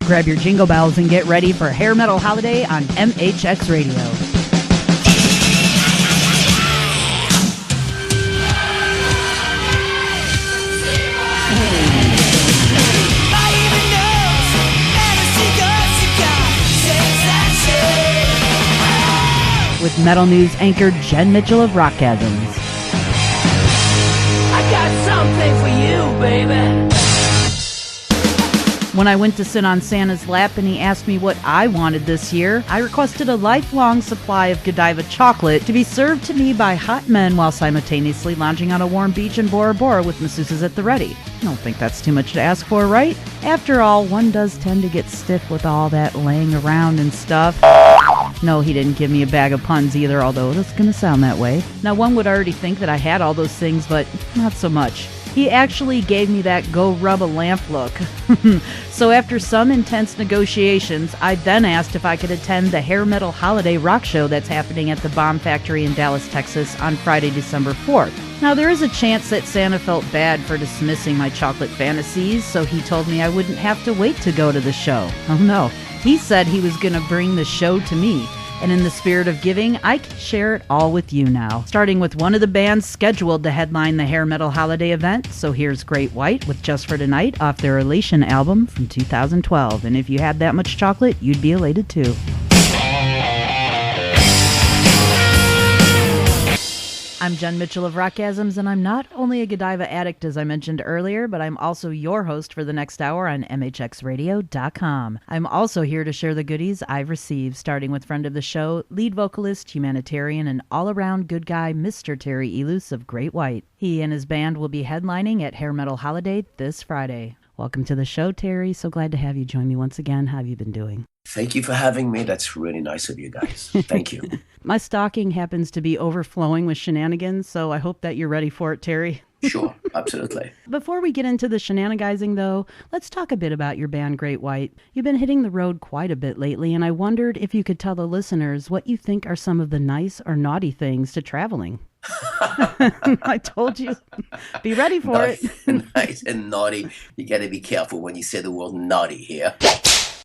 grab your jingle bells and get ready for Hair Metal Holiday on MHX Radio. With metal news anchor Jenn Mitchell of RockGasms. I got something for you, baby. When I went to sit on Santa's lap and he asked me what I wanted this year, I requested a lifelong supply of Godiva chocolate to be served to me by hot men while simultaneously lounging on a warm beach in Bora Bora with masseuses at the ready. I don't think that's too much to ask for, right? After all, one does tend to get stiff with all that laying around and stuff. No, he didn't give me a bag of puns either, although it's going to sound that way. Now, one would already think that I had all those things, but not so much. He actually gave me that go rub a lamp look. So after some intense negotiations, I then asked if I could attend the Hair Metal Holiday Rock Show that's happening at the Bomb Factory in Dallas, Texas on Friday, December 4th. Now, there is a chance that Santa felt bad for dismissing my chocolate fantasies, so he told me I wouldn't have to wait to go to the show. Oh no, he said he was going to bring the show to me. And in the spirit of giving, I can share it all with you now. Starting with one of the bands scheduled to headline the Hair Metal Holiday event. So here's Great White with Just for Tonight off their Elation album from 2012. And if you had that much chocolate, you'd be elated too. I'm Jenn Mitchell of RockGasms, and I'm not only a Godiva addict, as I mentioned earlier, but I'm also your host for the next hour on MHXRadio.com. I'm also here to share the goodies I've received, starting with friend of the show, lead vocalist, humanitarian, and all-around good guy, Mr. Terry Elus of Great White. He and his band will be headlining at Hair Metal Holiday this Friday. Welcome to the show, Terry. So glad to have you join me once again. How have you been doing? Thank you for having me. That's really nice of you guys. Thank you. My stocking happens to be overflowing with shenanigans, so I hope that you're ready for it, Terry. Sure, absolutely. Before we get into the shenanigizing, though, let's talk a bit about your band, Great White. You've been hitting the road quite a bit lately, and I wondered if you could tell the listeners what you think are some of the nice or naughty things to traveling. I told you. Be ready for it. Nice and naughty. You got to be careful when you say the word naughty here.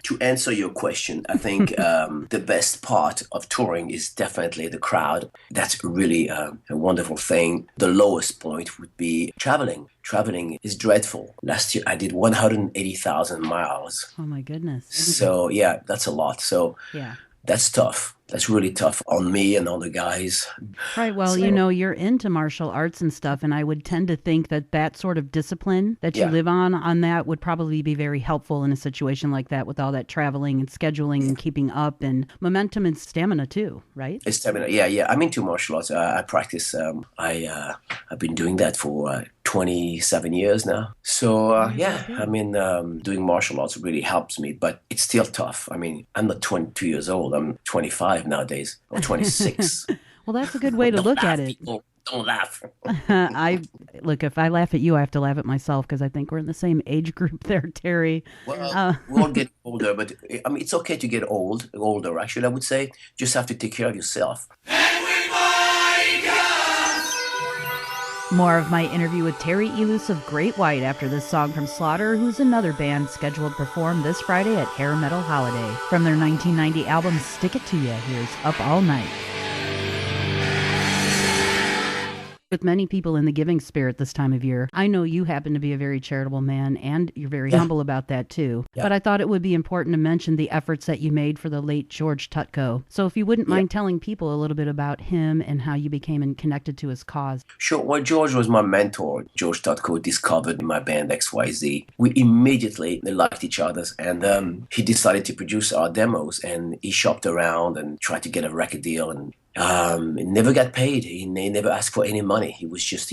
To answer your question, I think the best part of touring is definitely the crowd. That's really a wonderful thing. The lowest point would be traveling. Traveling is dreadful. Last year I did 180,000 miles. Oh my goodness. So yeah, that's a lot. So yeah. That's tough. That's really tough on me and on the guys. Right. Well, you know, you're into martial arts and stuff, and I would tend to think that that sort of discipline that you live on that would probably be very helpful in a situation like that with all that traveling and scheduling and keeping up and momentum and stamina too, right? It's stamina. Yeah. I'm into martial arts. I practice. I've been doing that for 27 years now. So, I mean, doing martial arts really helps me, but it's still tough. I mean, I'm not 22 years old. I'm 25 nowadays, or 26. Well, that's a good way to look at it. People. Don't laugh. Look, if I laugh at you, I have to laugh at myself because I think we're in the same age group there, Terry. Well, we're all getting older, but I mean, it's okay to get older, actually, I would say. Just have to take care of yourself. More of my interview with Terry Elus of Great White after this song from Slaughter, who's another band scheduled to perform this Friday at Hair Metal Holiday. From their 1990 album Stick It To Ya, here's Up All Night. With many people in the giving spirit this time of year, I know you happen to be a very charitable man, and you're very humble about that too. Yeah. But I thought it would be important to mention the efforts that you made for the late George Tutko. So if you wouldn't mind telling people a little bit about him and how you became connected to his cause. Sure. Well, George was my mentor. George Tutko discovered my band XYZ. We immediately liked each other, and he decided to produce our demos, and he shopped around and tried to get a record deal, and he never got paid. He never asked for any money. He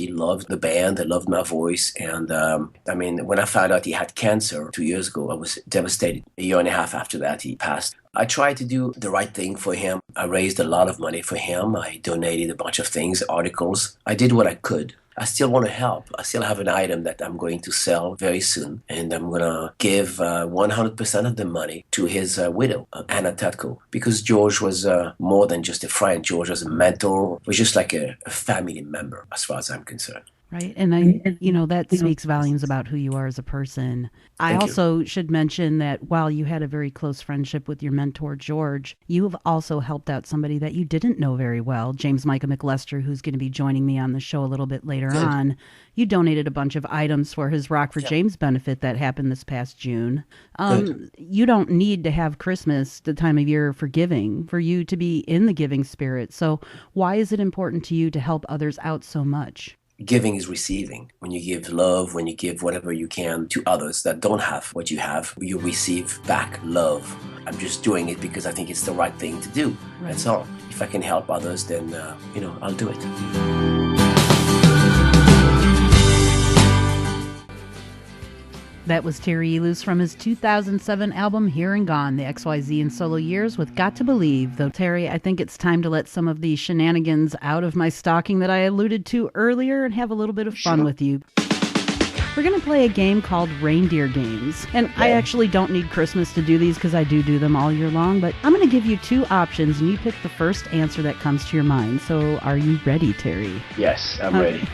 loved the band, he loved my voice. And I mean, when I found out he had cancer 2 years ago, I was devastated. A year and a half after that, he passed. I tried to do the right thing for him. I raised a lot of money for him. I donated a bunch of things, articles. I did what I could. I still want to help. I still have an item that I'm going to sell very soon, and I'm going to give 100% of the money to his widow, Anna Tutko, because George was more than just a friend. George was a mentor, was just like a family member as far as I'm concerned. Right. And that speaks volumes about who you are as a person. I Thank you. also should mention that while you had a very close friendship with your mentor, George, you have also helped out somebody that you didn't know very well, James Michael McLester, who's going to be joining me on the show a little bit later Good. on. You donated a bunch of items for his Rock for James benefit that happened this past June. Good. You don't need to have Christmas, the time of year for giving, for you to be in the giving spirit. So why is it important to you to help others out so much? Giving is receiving. When you give love, when you give whatever you can to others that don't have what you have, you receive back love. I'm just doing it because I think it's the right thing to do. Right. That's all. If I can help others, then, I'll do it. That was Terry Eluce from his 2007 album Here and Gone, the XYZ and solo years with Got to Believe. Though, Terry, I think it's time to let some of the shenanigans out of my stocking that I alluded to earlier and have a little bit of fun with you. We're going to play a game called Reindeer Games. And I actually don't need Christmas to do these because I do them all year long, but I'm going to give you two options and you pick the first answer that comes to your mind. So are you ready, Terry? Yes, I'm ready.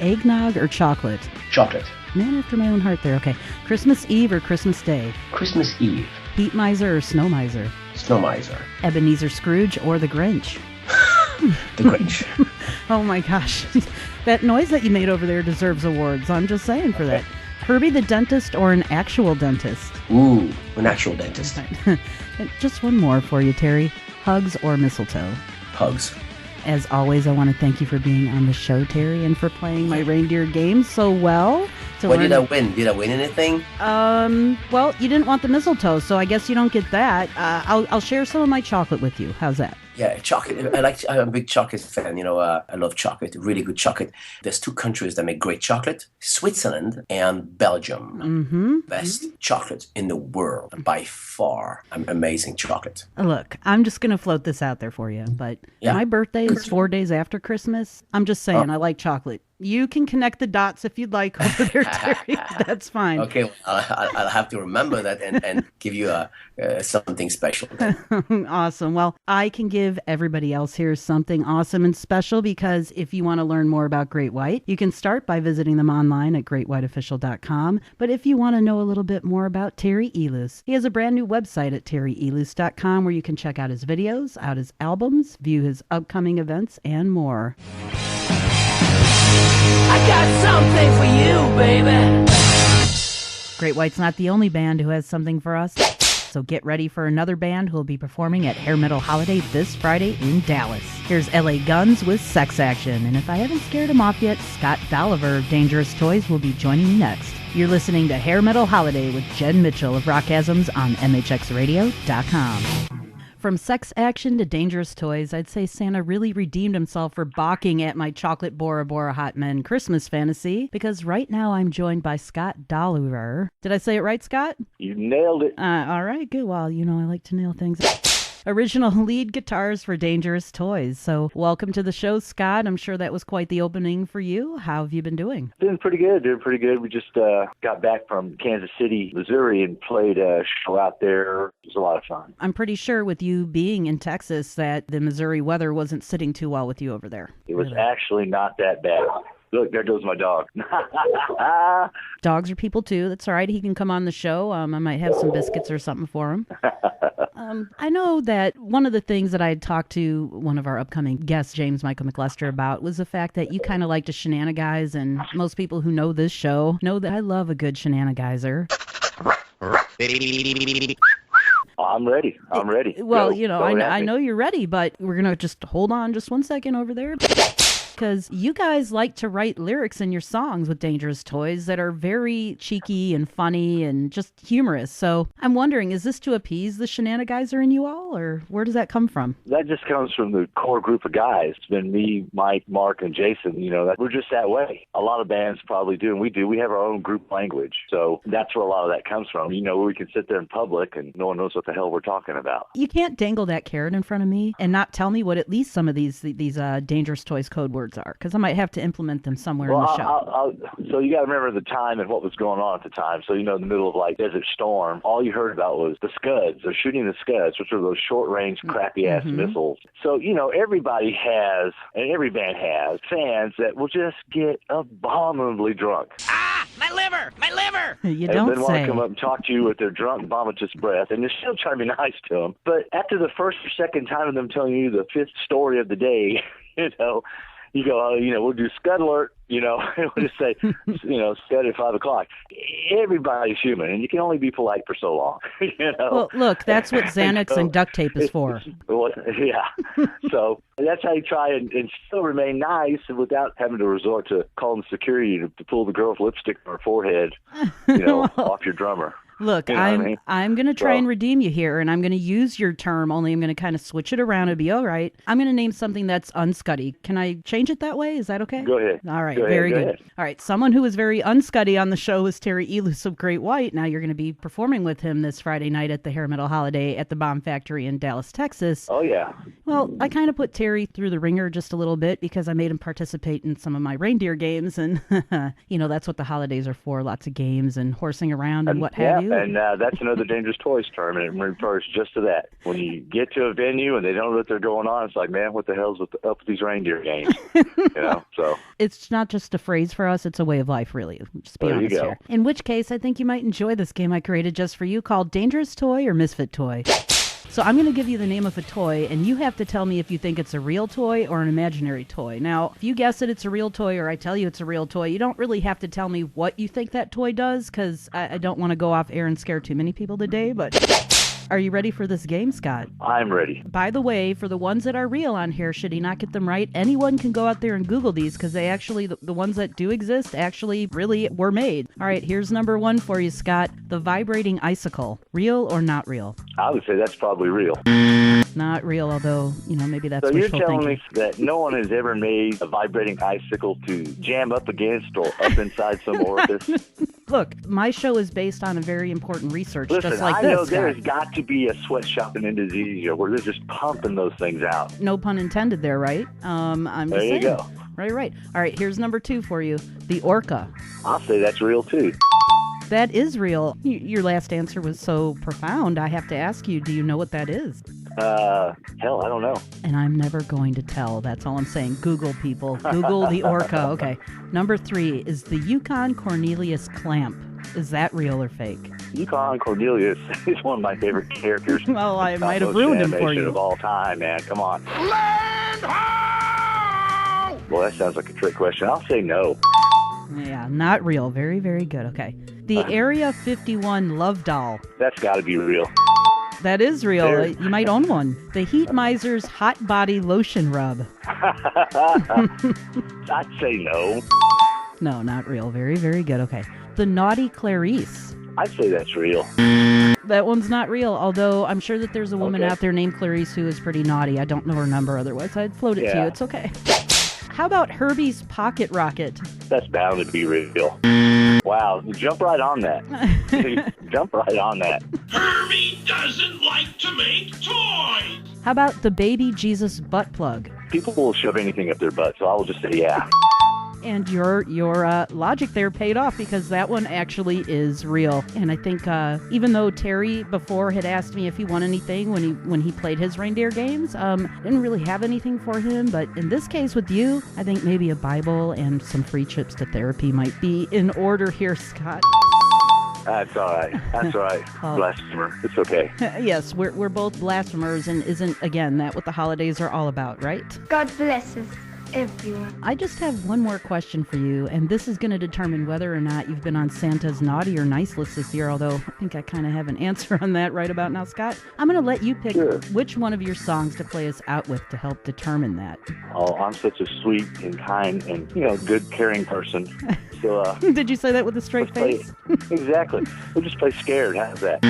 Eggnog or chocolate? Chocolate. Man after my own heart there. Okay. Christmas Eve or Christmas Day? Christmas Eve. Heat miser or snow miser? Snow miser. Ebenezer Scrooge or the Grinch? The Grinch. Oh my gosh. That noise that you made over there deserves awards. I'm just saying for that. Herbie the dentist or an actual dentist? Ooh, an actual dentist. And just one more for you, Terry. Hugs or mistletoe? Hugs. As always, I want to thank you for being on the show, Terry, and for playing my reindeer games so well. What did I win? Did I win anything? Well, you didn't want the mistletoe, so I guess you don't get that. I'll share some of my chocolate with you. How's that? Yeah, chocolate. I'm a big chocolate fan. I love chocolate, really good chocolate. There's two countries that make great chocolate, Switzerland and Belgium. Mm-hmm. Best chocolate in the world, by far. Amazing chocolate. Look, I'm just going to float this out there for you, but my birthday is 4 days after Christmas. I'm just saying, I like chocolate. You can connect the dots if you'd like over there, Terry. That's fine. Okay, well, I'll have to remember that and give you something special. Awesome. Well, I can give everybody else here something awesome and special because if you want to learn more about Great White, you can start by visiting them online at greatwhiteofficial.com. But if you want to know a little bit more about Terry Eluce, he has a brand new website at terryeluce.com where you can check out his videos, out his albums, view his upcoming events, and more. I got something for you, baby. Great White's not the only band who has something for us. So get ready for another band who will be performing at Hair Metal Holiday this Friday in Dallas. Here's LA Guns with Sex Action. And if I haven't scared him off yet, Scott Dolliver of Dangerous Toys will be joining me next. You're listening to Hair Metal Holiday with Jenn Mitchell of RockGasms on MHXRadio.com. From Sex Action to Dangerous Toys, I'd say Santa really redeemed himself for balking at my chocolate Bora Bora Hot Men Christmas fantasy, because right now I'm joined by Scott Dolliver. Did I say it right, Scott? You nailed it. All right, good. Well, I like to nail things. Original lead guitars for Dangerous Toys. So welcome to the show, Scott. I'm sure that was quite the opening for you. How have you been doing? Doing pretty good. We just got back from Kansas City, Missouri, and played a show out there. It was a lot of fun. I'm pretty sure with you being in Texas that the Missouri weather wasn't sitting too well with you over there. It was actually not that bad. Look, there goes my dog. Dogs are people, too. That's all right. He can come on the show. I might have some biscuits or something for him. I know that one of the things that I had talked to one of our upcoming guests, James Michael McLester, about was the fact that you kind of like to shenanigize, and most people who know this show know that I love a good shenanigizer. I'm ready. Well, Go I know you're ready, but we're going to just hold on just 1 second over there. Because you guys like to write lyrics in your songs with Dangerous Toys that are very cheeky and funny and just humorous. So I'm wondering, is this to appease the shenanigizer in you all, or where does that come from? That just comes from the core group of guys. It's been me, Mike, Mark, and Jason. We're just that way. A lot of bands probably do, and we do. We have our own group language. So that's where a lot of that comes from. Where we can sit there in public and no one knows what the hell we're talking about. You can't dangle that carrot in front of me and not tell me what at least some of these Dangerous Toys code words words are, because I might have to implement them somewhere in the show. So you got to remember the time and what was going on at the time. So, in the middle of like Desert Storm, all you heard about was the Scuds. They're shooting the Scuds, which are those short-range, crappy-ass missiles. So, everybody has, and every band has, fans that will just get abominably drunk. Ah, my liver! My liver! You and don't then want say. to come up and talk to you with their drunk, vomitous breath, and you're still trying to be nice to them. But after the first or second time of them telling you the fifth story of the day, you go, we'll do Scud Alert, and we'll just say, Scud at 5 o'clock. Everybody's human, and you can only be polite for so long, Well, look, that's what Xanax and duct tape is for. Yeah. So that's how you try and still remain nice without having to resort to calling security to pull the girl's lipstick on her forehead, off your drummer. Look, I'm going to try and redeem you here, and I'm going to use your term, only I'm going to kind of switch it around. It'll be all right. I'm going to name something that's unscuddy. Can I change it that way? Is that okay? Go ahead. All right, go very ahead, good. All right, someone who was very unscuddy on the show was Terry Eluce of Great White. Now you're going to be performing with him this Friday night at the Hair Metal Holiday at the Bomb Factory in Dallas, Texas. Oh, yeah. Well, I kind of put Terry through the ringer just a little bit because I made him participate in some of my reindeer games, and, that's what the holidays are for, lots of games and horsing around and what have you. And that's another Dangerous Toys term, and it refers just to that. When you get to a venue and they don't know what they're going on, it's like, man, what the hell's up with these reindeer games? So it's not just a phrase for us; it's a way of life, really. Just be honest here. In which case, I think you might enjoy this game I created just for you, called Dangerous Toy or Misfit Toy. So I'm going to give you the name of a toy, and you have to tell me if you think it's a real toy or an imaginary toy. Now, if you guess that it's a real toy, or I tell you it's a real toy, you don't really have to tell me what you think that toy does, because I don't want to go off air and scare too many people today, but... Are you ready for this game, Scott? I'm ready. By the way, for the ones that are real on here, should he not get them right, anyone can go out there and Google these, because they actually, the ones that do exist, actually really were made. All right, here's number one for you, Scott. The vibrating icicle. Real or not real? I would say that's probably real. Not real, although, maybe that's so wishful you're telling thinking. me that no one has ever made a vibrating icicle to jam up against or up inside some orifice? Look, my show is based on a very important research, Listen, just like I this, know Scott. there's got to be a sweatshop in Indonesia where they're just pumping those things out. No pun intended there, right? I'm just there saying. you go. Right. All right, here's number two for you. The orca. I'll say that's real, too. That is real. Your last answer was so profound, I have to ask you, do you know what that is? Hell, I don't know. And I'm never going to tell. That's all I'm saying. Google, people. Google the orca. Okay. Number three is the Yukon Cornelius clamp. Is that real or fake? Yukon Cornelius is one of my favorite characters. Well, I might have ruined him for you. Of all time, man. Come on. Land ho! Well, that sounds like a trick question. I'll say no. Yeah, not real. Very, very good. Okay. The Area 51 Love Doll. That's got to be real. That is real. You might own one. The Heat Miser's Hot Body Lotion Rub. I'd say no. No, not real. Very, very good. Okay. The Naughty Clarice. I'd say that's real. That one's not real, although I'm sure that there's a woman Okay. out there named Clarice who is pretty naughty. I don't know her number otherwise. I'd float it to you. It's okay. How about Herbie's Pocket Rocket? That's bound to be real. Wow, jump right on that. Jump right on that. Herbie doesn't like to make toys! How about the Baby Jesus Butt Plug? People will shove anything up their butt, so I will just say yeah. And your logic there paid off, because that one actually is real. And I think even though Terry before had asked me if he won anything when he played his reindeer games, didn't really have anything for him. But in this case with you, I think maybe a Bible and some free trips to therapy might be in order here, Scott. That's all right. That's all right. Blasphemer. It's okay. Yes, we're both blasphemers, and isn't, again, that what the holidays are all about, right? God bless us, everyone. I just have one more question for you, and this is going to determine whether or not you've been on Santa's naughty or nice list this year, although I think I kind of have an answer on that right about now, Scott. I'm going to let you pick which one of your songs to play us out with to help determine that. Oh, I'm such a sweet and kind and, good, caring person. So, Did you say that with a straight face? Exactly. We'll just play Scared. How's that?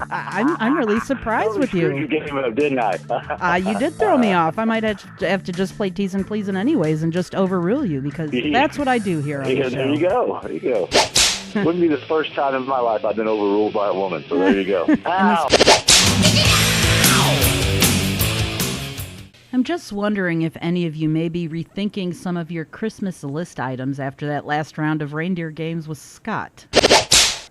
I'm really surprised with you. You gave up, didn't I? You did throw me off. I might have to just play Tease and Pleasing anyways and just overrule you, because that's what I do here on the show. There you go. There you go. Wouldn't be the first time in my life I've been overruled by a woman, so there you go. Ow! I'm just wondering if any of you may be rethinking some of your Christmas list items after that last round of reindeer games with Scott.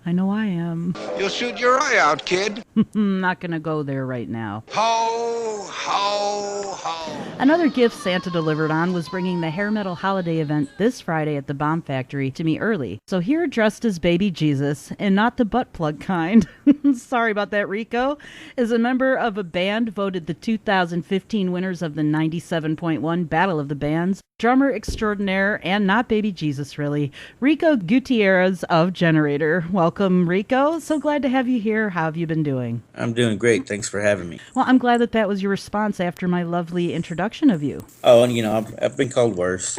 I know I am. You'll shoot your eye out, kid. I'm not going to go there right now. Ho, ho, ho. Another gift Santa delivered on was bringing the hair metal holiday event this Friday at the Bomb Factory to me early. So here, dressed as baby Jesus, and not the butt plug kind, sorry about that, Rico, is a member of a band voted the 2015 winners of the 97.1 Battle of the Bands, drummer extraordinaire, and not baby Jesus really, Rico Gutierrez of Generator. Welcome, Rico. So glad to have you here. How have you been doing? I'm doing great. Thanks for having me. Well, I'm glad that was your response after my lovely introduction of you. Oh, and I've been called worse.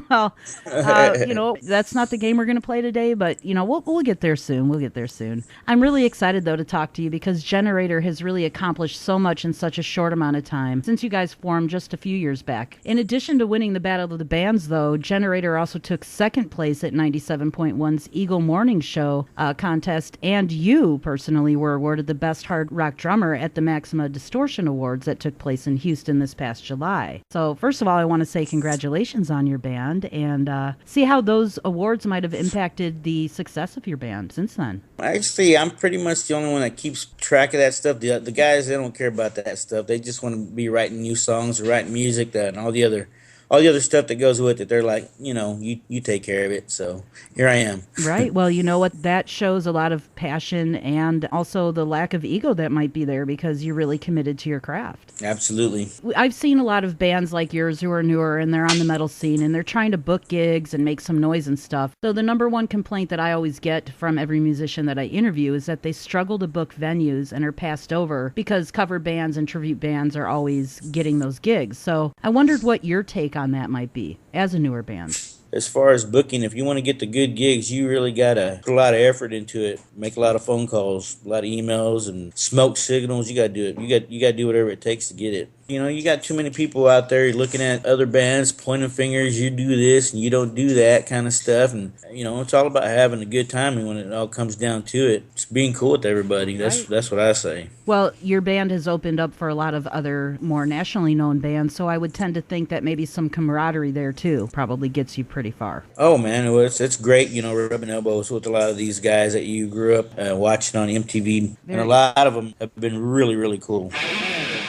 Well, that's not the game we're going to play today, but, we'll get there soon. We'll get there soon. I'm really excited, though, to talk to you because Generator has really accomplished so much in such a short amount of time since you guys formed just a few years back. In addition to winning the Battle of the Bands, though, Generator also took second place at 97.1's Eagle Morning Show contest, and you personally were awarded the Best Hard Rock Drummer at the Maxima Distortion Awards that took place in Houston this past July. So, first of all, I want to say congratulations on your band and see how those awards might have impacted the success of your band since then. Actually, I'm pretty much the only one that keeps track of that stuff. The guys, they don't care about that stuff. They just want to be writing new songs or writing music and all the other stuff that goes with it. They're like, you take care of it. So here I am. Right. Well, you know what? That shows a lot of passion and also the lack of ego that might be there because you're really committed to your craft. Absolutely. I've seen a lot of bands like yours who are newer and they're on the metal scene and they're trying to book gigs and make some noise and stuff. So the number one complaint that I always get from every musician that I interview is that they struggle to book venues and are passed over because cover bands and tribute bands are always getting those gigs. So I wondered what your take on that might be as a newer band. As far as booking, if you want to get the good gigs, you really got to put a lot of effort into it. Make a lot of phone calls, a lot of emails and smoke signals. You got to do it. You got to do whatever it takes to get it. You got too many people out there looking at other bands, pointing fingers, you do this and you don't do that kind of stuff. And, it's all about having a good time. And when it all comes down to it, it's being cool with everybody. That's what I say. Well, your band has opened up for a lot of other more nationally known bands, so I would tend to think that maybe some camaraderie there, too, probably gets you pretty far. Oh, man, it's great, rubbing elbows with a lot of these guys that you grew up watching on MTV. And a lot of them have been really, really cool.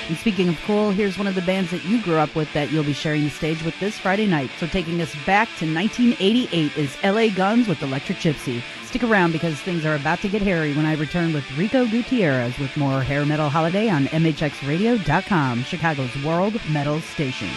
And speaking of cool, here's one of the bands that you grew up with that you'll be sharing the stage with this Friday night. So taking us back to 1988 is LA Guns with Electric Gypsy. Stick around because things are about to get hairy when I return with Rico Gutierrez with more Hair Metal Holiday on MHXRadio.com, Chicago's World Metal Station.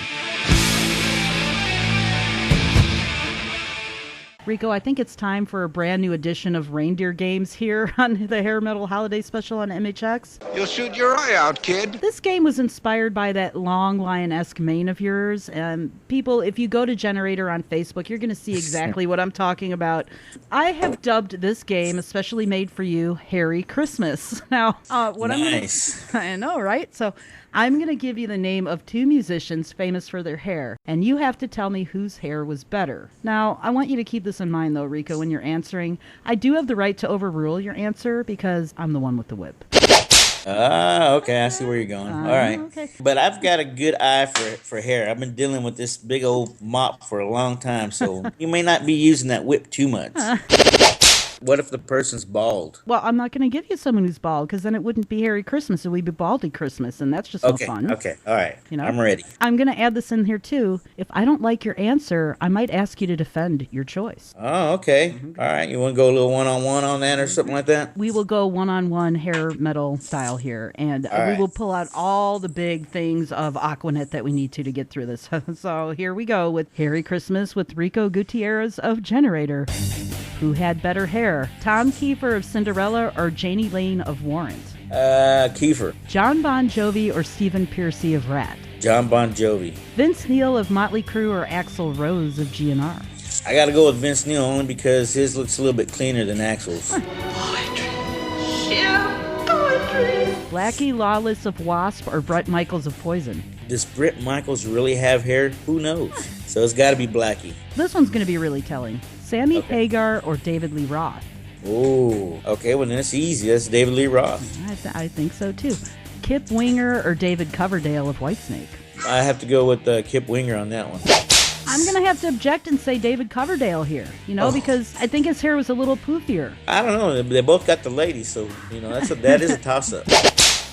Rico, I think it's time for a brand new edition of Reindeer Games here on the Hair Metal Holiday Special on MHX. You'll shoot your eye out, kid. This game was inspired by that long lion-esque mane of yours. People, if you go to Generator on Facebook, you're going to see exactly what I'm talking about. I have dubbed this game, especially made for you, Hairy Christmas. Now, nice. I know, right? So I'm going to give you the name of two musicians famous for their hair, and you have to tell me whose hair was better. Now, I want you to keep this in mind, though, Rico, when you're answering. I do have the right to overrule your answer because I'm the one with the whip. Okay, I see where you're going. All right. Okay. But I've got a good eye for hair. I've been dealing with this big old mop for a long time, so you may not be using that whip too much. What if the person's bald? Well, I'm not going to give you someone who's bald because then it wouldn't be Hairy Christmas. It would be Baldy Christmas, and that's just no fun. Okay, all right. I'm ready. I'm going to add this in here, too. If I don't like your answer, I might ask you to defend your choice. Oh, okay. All right. You want to go a little one-on-one on that or something like that? We will go one-on-one hair metal style here, and we will pull out all the big things of Aquanet that we need to get through this. So here we go with Hairy Christmas with Rico Gutierrez of Generator. Who had better hair, Tom Kiefer of Cinderella or Janie Lane of Warrant? Kiefer. John Bon Jovi or Stephen Pearcy of Rat? John Bon Jovi. Vince Neil of Motley Crue or Axl Rose of GNR? I got to go with Vince Neil only because his looks a little bit cleaner than Axl's. Blackie Lawless of Wasp or Bret Michaels of Poison? Does Bret Michaels really have hair? Who knows? So it's got to be Blackie. This one's going to be really telling. Sammy Hagar or David Lee Roth? Oh, okay, well then it's easy. That's David Lee Roth. I think so too. Kip Winger or David Coverdale of Whitesnake? I have to go with Kip Winger on that one. I'm going to have to object and say David Coverdale here, because I think his hair was a little poofier. I don't know. They both got the lady, so, that is a toss-up.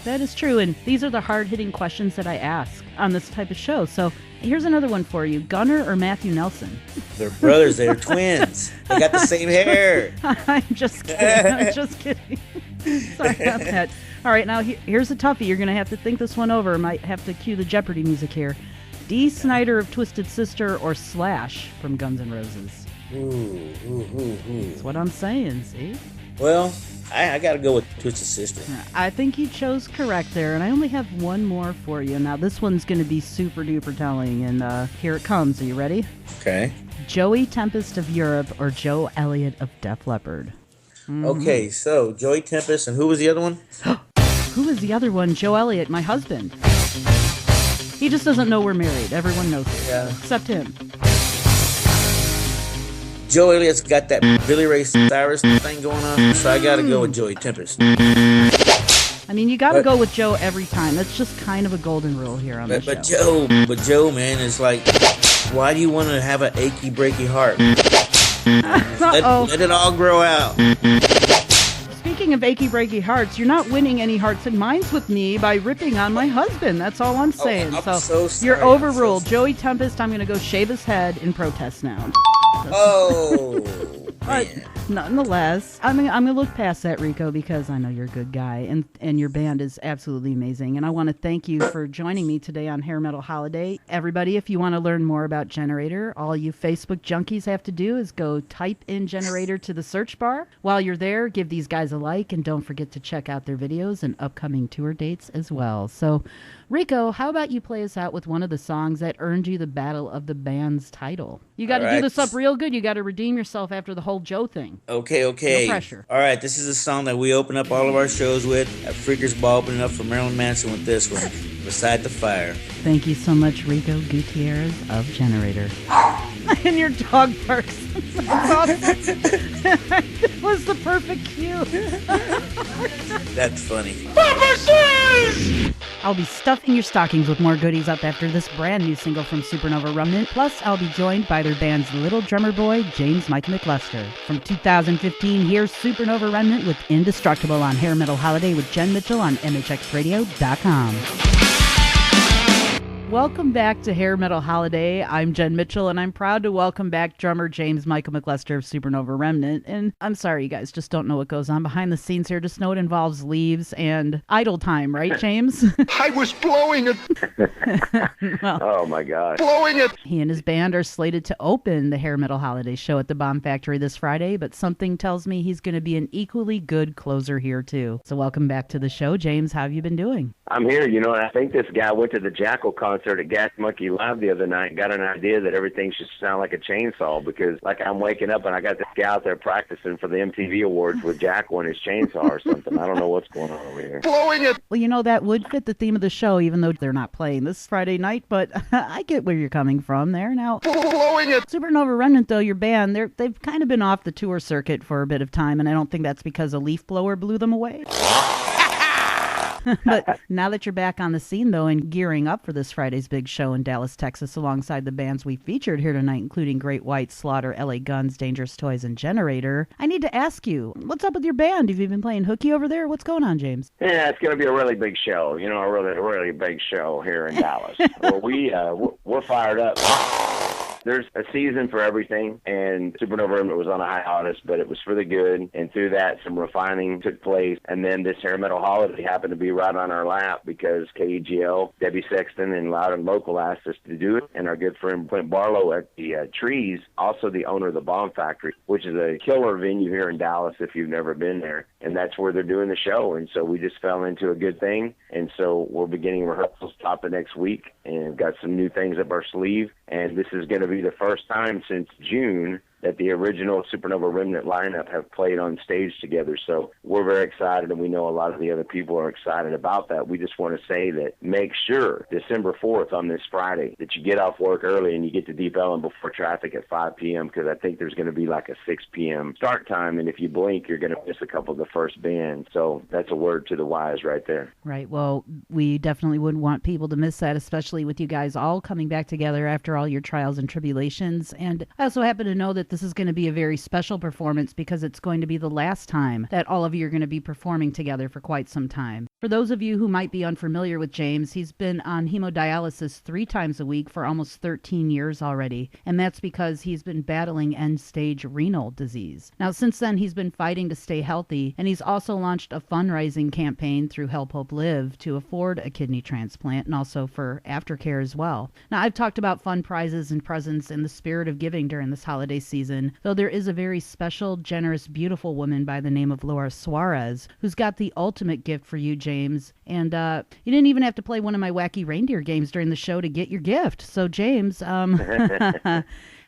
That is true, and these are the hard-hitting questions that I ask on this type of show. So here's another one for you. Gunnar or Matthew Nelson? They're brothers. They're twins. They got the same hair. I'm just kidding. Sorry about that. All right, now here's a toughie. You're going to have to think this one over. Might have to cue the Jeopardy music here. Dee Snider of Twisted Sister or Slash from Guns N' Roses? That's what I'm saying, see? Well, I got to go with Twisted Sister. I think you chose correct there, and I only have one more for you. Now, this one's going to be super duper telling, and here it comes. Are you ready? Okay. Joey Tempest of Europe or Joe Elliott of Def Leppard? Okay, so Joey Tempest, and who was the other one? Who is the other one? Joe Elliott, my husband. He just doesn't know we're married. Everyone knows it. Yeah. Except him. Joe Elliott's got that Billy Ray Cyrus thing going on, so I got to go with Joey Tempest. I mean, you got to go with Joe every time. That's just kind of a golden rule here on the show. But Joe, man, is like, why do you want to have an achy, breaky heart? Let it all grow out. Speaking of achy, breaky hearts, you're not winning any hearts and minds with me by ripping on my husband. That's all I'm saying. I'm so sorry. You're overruled. Joey Tempest, I'm going to go shave his head in protest now. But nonetheless, I'm gonna look past that, Rico, because I know you're a good guy, and your band is absolutely amazing. And I want to thank you for joining me today on Hair Metal Holiday. Everybody, if you want to learn more about Generator, all you Facebook junkies have to do is go type in Generator to the search bar. While you're there, give these guys a like, and don't forget to check out their videos and upcoming tour dates as well. So, Rico, how about you play us out with one of the songs that earned you the Battle of the Bands title? You got to do this up real good. You got to redeem yourself after the whole Joe thing. Okay. No pressure. All right, this is a song that we open up all of our shows with. At Freakers Ball, opening up for Marilyn Manson with this one, Beside the Fire. Thank you so much, Rico Gutierrez of Generator. And your dog barks. That was the perfect cue. That's funny. I'll be stuffing your stockings with more goodies up after this brand new single from Supernova Remnant. Plus, I'll be joined by their band's little drummer boy, James Michael McLester. From 2015, here's Supernova Remnant with Indestructible on Hair Metal Holiday with Jenn Mitchell on MHXRadio.com. Welcome back to Hair Metal Holiday. I'm Jenn Mitchell, and I'm proud to welcome back drummer James Michael McLester of Supernova Remnant. And I'm sorry, you guys just don't know what goes on behind the scenes here. Just know it involves leaves and idle time, right, James? I was blowing it. Well, Oh, my God. Blowing it. he and his band are slated to open the Hair Metal Holiday show at the Bomb Factory this Friday, but something tells me he's going to be an equally good closer here, too. So welcome back to the show, James. How have you been doing? I'm here, and I think this guy went to the Jackal concert at Gas Monkey Live the other night and got an idea that everything should sound like a chainsaw because, I'm waking up and I got this guy out there practicing for the MTV Awards with Jackal and his chainsaw or something. I don't know what's going on over here. Blowing it. Well, that would fit the theme of the show, even though they're not playing this Friday night, but I get where you're coming from there. Now, Blowing it. Supernova Remnant, though, your band, they've kind of been off the tour circuit for a bit of time, and I don't think that's because a leaf blower blew them away. But now that you're back on the scene, though, and gearing up for this Friday's big show in Dallas, Texas, alongside the bands we featured here tonight, including Great White, Slaughter, LA Guns, Dangerous Toys, and Generator, I need to ask you, what's up with your band? Have you been playing hooky over there? What's going on, James? Yeah, it's going to be a really big show, a really big show here in Dallas. Well, we're fired up. There's a season for everything, and Supernova Remnant was on a hiatus, but it was for the good, and through that, some refining took place, and then this Hair Metal Holiday happened to be right on our lap because KEGL, Debbie Sexton, and Loud and Local asked us to do it, and our good friend Clint Barlow at the Trees, also the owner of the Bomb Factory, which is a killer venue here in Dallas if you've never been there, and that's where they're doing the show, and so we just fell into a good thing, and so we're beginning rehearsals top of next week, and got some new things up our sleeve, and this is going to be the first time since June that the original Supernova Remnant lineup have played on stage together. So we're very excited, and we know a lot of the other people are excited about that. We just want to say that make sure December 4th on this Friday that you get off work early and you get to Deep Ellum before traffic at 5 p.m. because I think there's going to be like a 6 p.m. start time, and if you blink, you're going to miss a couple of the first bands. So that's a word to the wise right there. Right. Well, we definitely wouldn't want people to miss that, especially with you guys all coming back together after all your trials and tribulations. And I also happen to know that this is going to be a very special performance because it's going to be the last time that all of you are going to be performing together for quite some time. For those of you who might be unfamiliar with James, he's been on hemodialysis 3 times a week for almost 13 years already, and that's because he's been battling end-stage renal disease. Now, since then, he's been fighting to stay healthy, and he's also launched a fundraising campaign through Help Hope Live to afford a kidney transplant and also for aftercare as well. Now, I've talked about fun prizes and presents in the spirit of giving during this holiday season, though there is a very special, generous, beautiful woman by the name of Laura Suarez who's got the ultimate gift for you, James. And you didn't even have to play one of my wacky reindeer games during the show to get your gift. So, James, how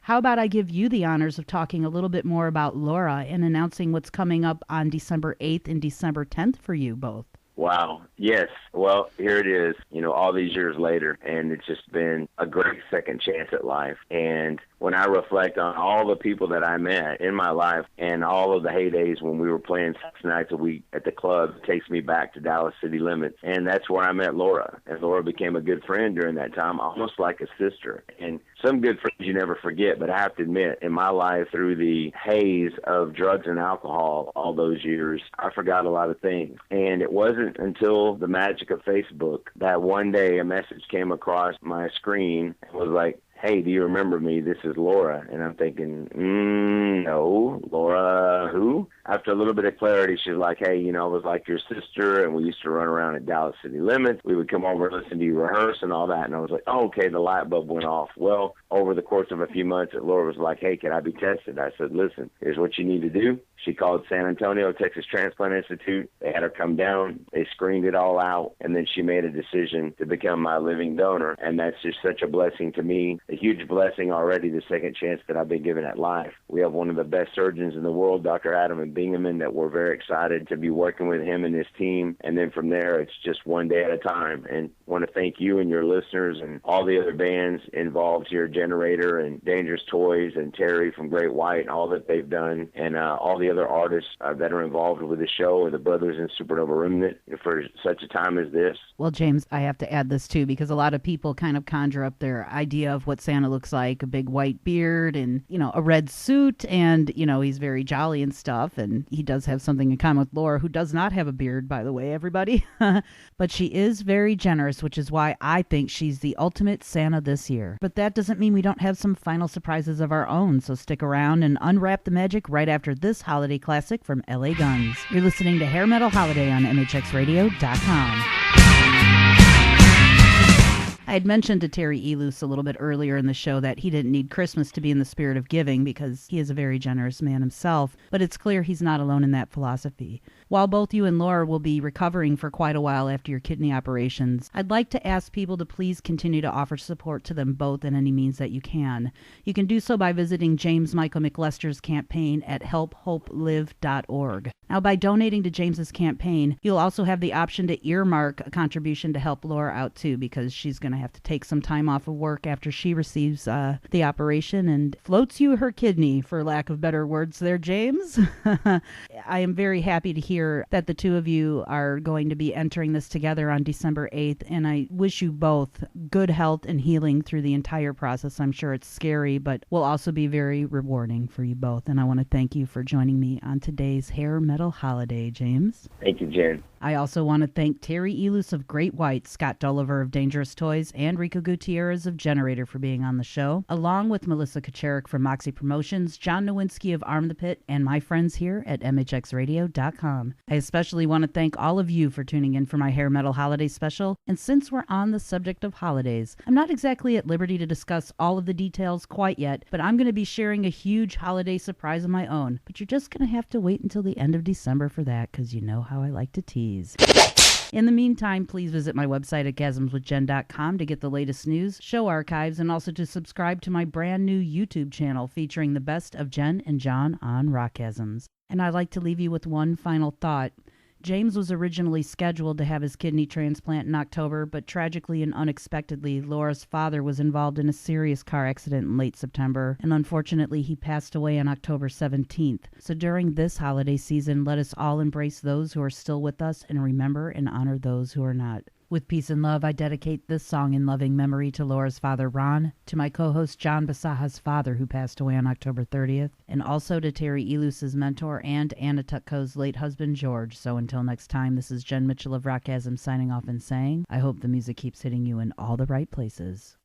about I give you the honors of talking a little bit more about Laura and announcing what's coming up on December 8th and December 10th for you both? Wow. Yes. Well, here it is, all these years later, and it's just been a great second chance at life. And when I reflect on all the people that I met in my life and all of the heydays when we were playing 6 nights a week at the club, it takes me back to Dallas City Limits. And that's where I met Laura. And Laura became a good friend during that time, almost like a sister. And some good friends you never forget, but I have to admit, in my life, through the haze of drugs and alcohol all those years, I forgot a lot of things. And it wasn't until the magic of Facebook that one day a message came across my screen and was like, "Hey, do you remember me? This is Laura." And I'm thinking, no, Laura who? After a little bit of clarity, she's like, "Hey, I was like your sister, and we used to run around at Dallas City Limits. We would come over and listen to you rehearse and all that." And I was like, "Oh, okay," the light bulb went off. Well, over the course of a few months, Laura was like, "Hey, can I be tested?" I said, "Listen, here's what you need to do." She called San Antonio, Texas Transplant Institute. They had her come down. They screened it all out, and then she made a decision to become my living donor. And that's just such a blessing to me, a huge blessing already, the second chance that I've been given at life. We have one of the best surgeons in the world, Dr. Adam and Bingaman, that we're very excited to be working with him and his team. And then from there, it's just one day at a time. And I want to thank you and your listeners and all the other bands involved here, Generator and Dangerous Toys and Terry from Great White and all that they've done, and all the other artists that are involved with the show, or the brothers in Supernova Remnant, for such a time as this. Well, James, I have to add this too, because a lot of people kind of conjure up their idea of what Santa looks like: a big white beard and, a red suit, and, he's very jolly and stuff. And he does have something in common with Laura, who does not have a beard, by the way, everybody. But she is very generous, which is why I think she's the ultimate Santa this year. But that doesn't mean we don't have some final surprises of our own, so stick around and unwrap the magic right after this holiday classic from LA Guns. You're listening to Hair Metal Holiday on MHXRadio.com. I had mentioned to Terry Elus a little bit earlier in the show that he didn't need Christmas to be in the spirit of giving because he is a very generous man himself, but it's clear he's not alone in that philosophy. While both you and Laura will be recovering for quite a while after your kidney operations, I'd like to ask people to please continue to offer support to them both in any means that you can. You can do so by visiting James Michael McLester's campaign at helphopelive.org. Now, by donating to James's campaign, you'll also have the option to earmark a contribution to help Laura out too, because she's going to have to take some time off of work after she receives the operation and floats you her kidney, for lack of better words there, James. I am very happy to hear that the two of you are going to be entering this together on December 8th, and I wish you both good health and healing through the entire process. I'm sure it's scary, but will also be very rewarding for you both, and I want to thank you for joining me on today's Hair Metal Holiday, James. Thank you, Jen. I also want to thank Terry Elus of Great White, Scott Dulliver of Dangerous Toys, and Rico Gutierrez of Generator for being on the show, along with Melissa Kacharik from Moxie Promotions, John Nowinski of Arm the Pit, and my friends here at MHXRadio.com. I especially want to thank all of you for tuning in for my Hair Metal Holiday special, and since we're on the subject of holidays, I'm not exactly at liberty to discuss all of the details quite yet, but I'm going to be sharing a huge holiday surprise of my own, but you're just going to have to wait until the end of December for that, because you know how I like to tease. In the meantime, please visit my website at gasmswithjen.com to get the latest news, show archives, and also to subscribe to my brand new YouTube channel featuring the best of Jenn and John on RockGasms. And I'd like to leave you with one final thought. James was originally scheduled to have his kidney transplant in October, but tragically and unexpectedly, Laura's father was involved in a serious car accident in late September, and unfortunately he passed away on October 17th. So during this holiday season, let us all embrace those who are still with us and remember and honor those who are not. With peace and love, I dedicate this song in loving memory to Laura's father, Ron, to my co-host John Basaha's father, who passed away on October 30th, and also to Terry Elus's mentor and Anna Tutko's late husband, George. So until next time, this is Jenn Mitchell of RockGasms signing off and saying, I hope the music keeps hitting you in all the right places.